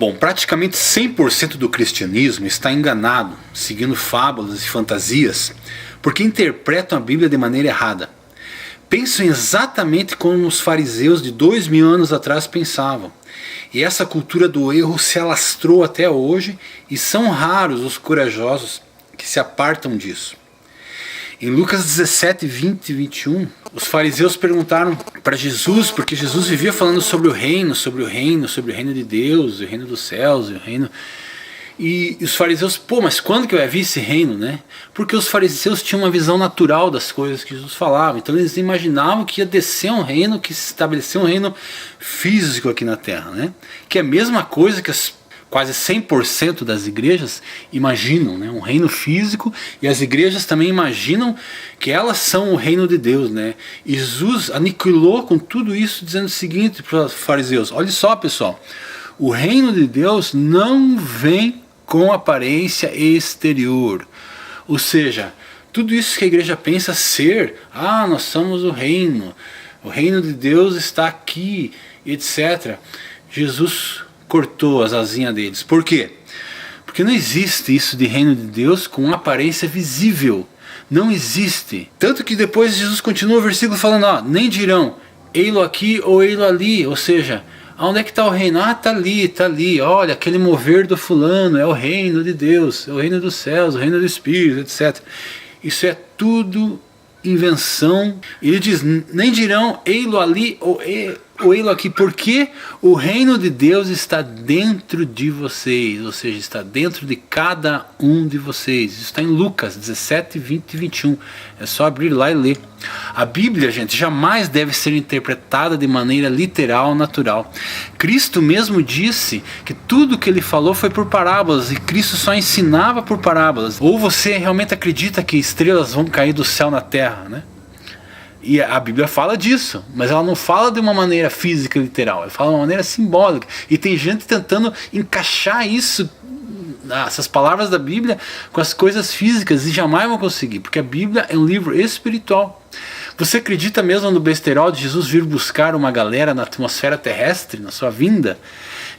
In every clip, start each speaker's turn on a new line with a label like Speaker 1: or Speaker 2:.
Speaker 1: Bom, praticamente 100% do cristianismo está enganado, seguindo fábulas e fantasias, porque interpretam a Bíblia de maneira errada. Pensam exatamente como os fariseus de 2000 anos atrás pensavam. E essa cultura do erro se alastrou até hoje, e são raros os corajosos que se apartam disso. Em Lucas 17, 20 e 21, os fariseus perguntaram para Jesus, porque Jesus vivia falando sobre o reino de Deus, o reino dos céus, o reino... E os fariseus, mas quando que eu ia ver esse reino, né? Porque os fariseus tinham uma visão natural das coisas que Jesus falava. Então eles imaginavam que ia descer um reino, que se estabelecer um reino físico aqui na terra, né? Que é a mesma coisa que quase 100% das igrejas imaginam, né? Um reino físico, e as igrejas também imaginam que elas são o reino de Deus, né? E Jesus aniquilou com tudo isso, dizendo o seguinte para os fariseus: olha só, pessoal, o reino de Deus não vem com aparência exterior. Ou seja, tudo isso que a igreja pensa ser, nós somos o reino de Deus está aqui, etc. Jesus cortou as asinhas deles. Por quê? Porque não existe isso de reino de Deus com aparência visível. Não existe. Tanto que depois Jesus continua o versículo falando, nem dirão, ei-lo aqui ou ei-lo ali. Ou seja, onde é que está o reino? Está ali. Olha, aquele mover do fulano é o reino de Deus, é o reino dos céus, o reino do Espírito, etc. Isso é tudo invenção. Ele diz, nem dirão, ei-lo ali ou ei-lo aqui, porque o reino de Deus está dentro de vocês, ou seja, está dentro de cada um de vocês. Isso está em Lucas 17, 20 e 21. É só abrir lá e ler. A Bíblia, gente, jamais deve ser interpretada de maneira literal, natural. Cristo mesmo disse que tudo que ele falou foi por parábolas, e Cristo só ensinava por parábolas. Ou você realmente acredita que estrelas vão cair do céu na terra, né? E a Bíblia fala disso, mas ela não fala de uma maneira física literal, ela fala de uma maneira simbólica. E tem gente tentando encaixar isso, essas palavras da Bíblia, com as coisas físicas, e jamais vão conseguir, porque a Bíblia é um livro espiritual. Você acredita mesmo no besterol de Jesus vir buscar uma galera na atmosfera terrestre, na sua vinda?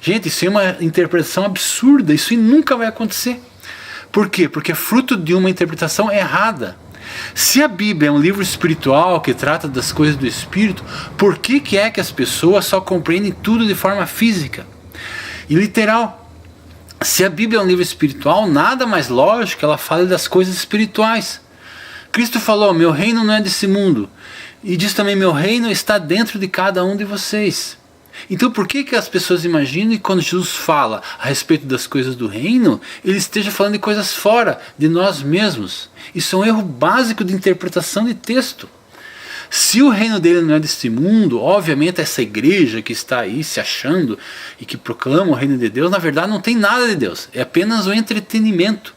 Speaker 1: Gente, isso é uma interpretação absurda, isso nunca vai acontecer. Por quê? Porque é fruto de uma interpretação errada. Se a Bíblia é um livro espiritual que trata das coisas do Espírito, por que é que as pessoas só compreendem tudo de forma física e literal? Se a Bíblia é um livro espiritual, nada mais lógico que ela fale das coisas espirituais. Cristo falou, meu reino não é desse mundo. E diz também, meu reino está dentro de cada um de vocês. Então por que as pessoas imaginam que quando Jesus fala a respeito das coisas do reino, ele esteja falando de coisas fora de nós mesmos? Isso é um erro básico de interpretação de texto. Se o reino dele não é deste mundo, obviamente essa igreja que está aí se achando e que proclama o reino de Deus, na verdade não tem nada de Deus, é apenas um entretenimento.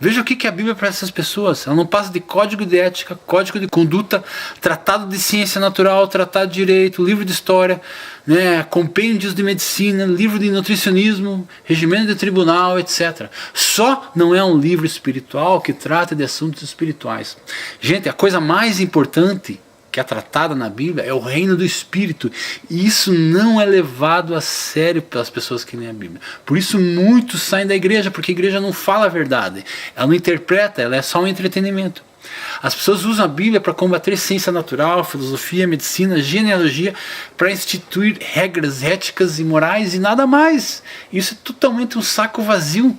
Speaker 1: Veja o que é a Bíblia para essas pessoas. Ela não passa de código de ética, código de conduta, tratado de ciência natural, tratado de direito, livro de história, né, compêndios de medicina, livro de nutricionismo, regimento de tribunal, etc. Só não é um livro espiritual que trata de assuntos espirituais. Gente, a coisa mais importante que é tratada na Bíblia é o reino do Espírito, e isso não é levado a sério pelas pessoas que leem a Bíblia. Por isso muitos saem da igreja, porque a igreja não fala a verdade, ela não interpreta, ela é só um entretenimento. As pessoas usam a Bíblia para combater ciência natural, filosofia, medicina, genealogia, para instituir regras éticas e morais e nada mais. Isso é totalmente um saco vazio.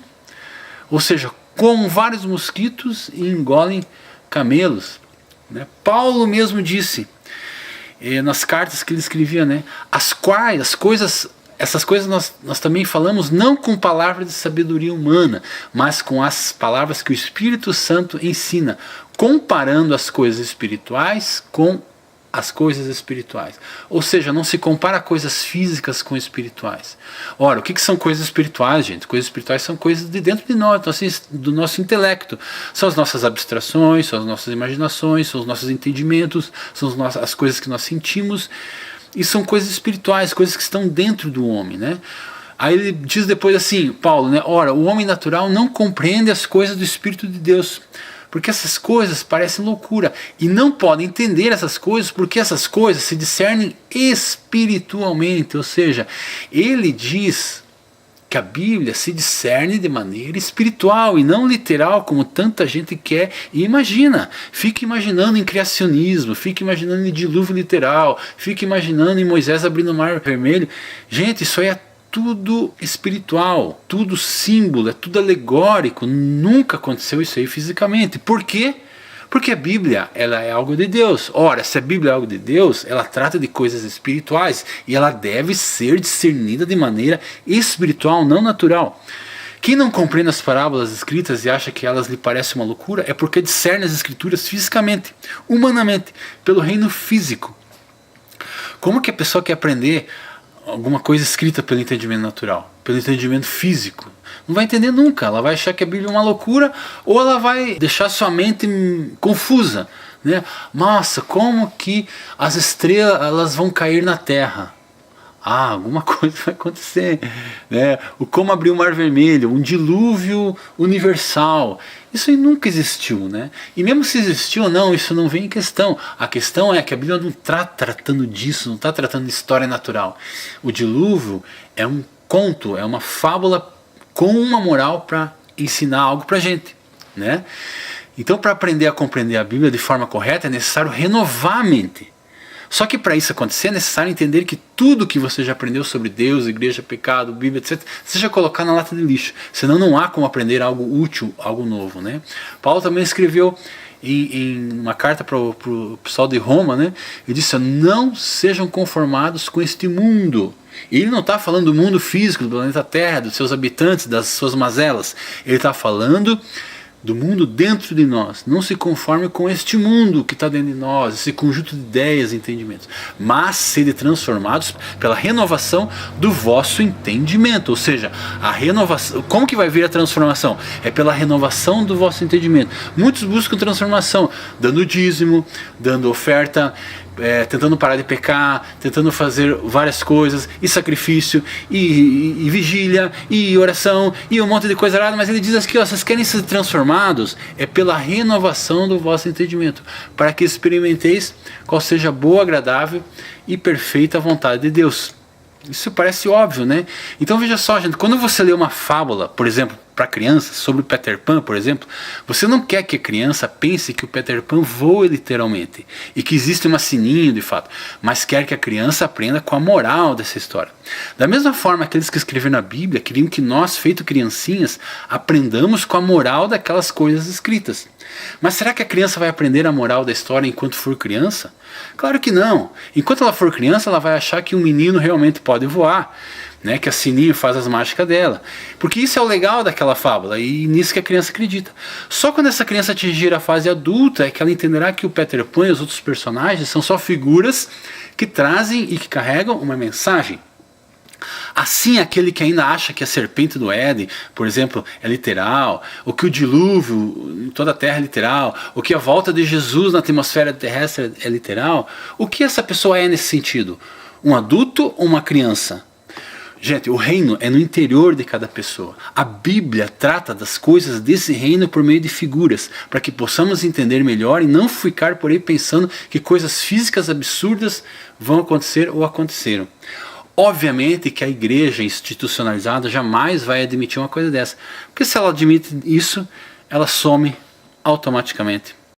Speaker 1: Ou seja, comem vários mosquitos e engolem camelos. Paulo mesmo disse nas cartas que ele escrevia, essas coisas nós também falamos não com palavras de sabedoria humana, mas com as palavras que o Espírito Santo ensina, comparando as coisas espirituais com as coisas espirituais. Ou seja, não se compara coisas físicas com espirituais. Ora, o que são coisas espirituais, gente? Coisas espirituais são coisas de dentro de nós, do nosso intelecto. São as nossas abstrações, são as nossas imaginações, são os nossos entendimentos, são as coisas que nós sentimos. E são coisas espirituais, coisas que estão dentro do homem, Aí ele diz depois assim, Paulo, ora, o homem natural não compreende as coisas do Espírito de Deus, porque essas coisas parecem loucura, e não podem entender essas coisas, porque essas coisas se discernem espiritualmente. Ou seja, ele diz que a Bíblia se discerne de maneira espiritual e não literal, como tanta gente quer e imagina. Fica imaginando em criacionismo, fica imaginando em dilúvio literal, fica imaginando em Moisés abrindo o mar vermelho. Gente, isso aí é tudo espiritual, tudo símbolo, é tudo alegórico. Nunca aconteceu isso aí fisicamente. Por quê? Porque a Bíblia, ela é algo de Deus. Ora, se a Bíblia é algo de Deus, ela trata de coisas espirituais e ela deve ser discernida de maneira espiritual, não natural. Quem não compreende as parábolas escritas e acha que elas lhe parecem uma loucura é porque discerne as escrituras fisicamente, humanamente, pelo reino físico. Como que a pessoa quer aprender alguma coisa escrita pelo entendimento natural, pelo entendimento físico? Não vai entender nunca. Ela vai achar que a Bíblia é uma loucura, ou ela vai deixar sua mente confusa, né? Nossa, como que as estrelas elas vão cair na Terra? Alguma coisa vai acontecer, né? O como abrir o mar vermelho, um dilúvio universal. Isso aí nunca existiu, né? E mesmo se existiu ou não, isso não vem em questão. A questão é que a Bíblia não está tratando disso, não está tratando de história natural. O dilúvio é um conto, é uma fábula com uma moral para ensinar algo para a gente, né? Então, para aprender a compreender a Bíblia de forma correta, é necessário renovar a mente. Só que para isso acontecer é necessário entender que tudo que você já aprendeu sobre Deus, igreja, pecado, Bíblia, etc., seja colocar na lata de lixo. Senão não há como aprender algo útil, algo novo, né? Paulo também escreveu em uma carta para o pessoal de Roma, né? Ele disse: não sejam conformados com este mundo. E ele não está falando do mundo físico, do planeta Terra, dos seus habitantes, das suas mazelas. Ele está falando do mundo dentro de nós. Não se conforme com este mundo que está dentro de nós, esse conjunto de ideias e entendimentos, mas sede transformados pela renovação do vosso entendimento. Ou seja, a renovação. Como que vai vir a transformação? É pela renovação do vosso entendimento. Muitos buscam transformação dando dízimo, dando oferta, tentando parar de pecar, tentando fazer várias coisas, e sacrifício, e vigília, e oração, e um monte de coisa errada. Mas ele diz aqui, vocês querem ser transformados, é pela renovação do vosso entendimento, para que experimenteis qual seja a boa, agradável e perfeita vontade de Deus. Isso parece óbvio, né? Então veja só, gente, quando você lê uma fábula, por exemplo, para crianças, sobre o Peter Pan, por exemplo, você não quer que a criança pense que o Peter Pan voe literalmente e que existe uma sininho de fato, mas quer que a criança aprenda com a moral dessa história. Da mesma forma, aqueles que escreveram a Bíblia queriam que nós, feito criancinhas, aprendamos com a moral daquelas coisas escritas. Mas será que a criança vai aprender a moral da história enquanto for criança? Claro que não. Enquanto ela for criança, ela vai achar que um menino realmente pode voar, né? Que a sininho faz as mágicas dela. Porque isso é o legal daquela fábula, e nisso que a criança acredita. Só quando essa criança atingir a fase adulta é que ela entenderá que o Peter Pan e os outros personagens são só figuras que trazem e que carregam uma mensagem. Assim, aquele que ainda acha que a serpente do Éden, por exemplo, é literal, ou que o dilúvio em toda a terra é literal, ou que a volta de Jesus na atmosfera terrestre é literal, o que essa pessoa é nesse sentido? Um adulto ou uma criança? Gente, o reino é no interior de cada pessoa. A Bíblia trata das coisas desse reino por meio de figuras, para que possamos entender melhor e não ficar por aí pensando que coisas físicas absurdas vão acontecer ou aconteceram. Obviamente que a igreja institucionalizada jamais vai admitir uma coisa dessa, porque se ela admite isso, ela some automaticamente.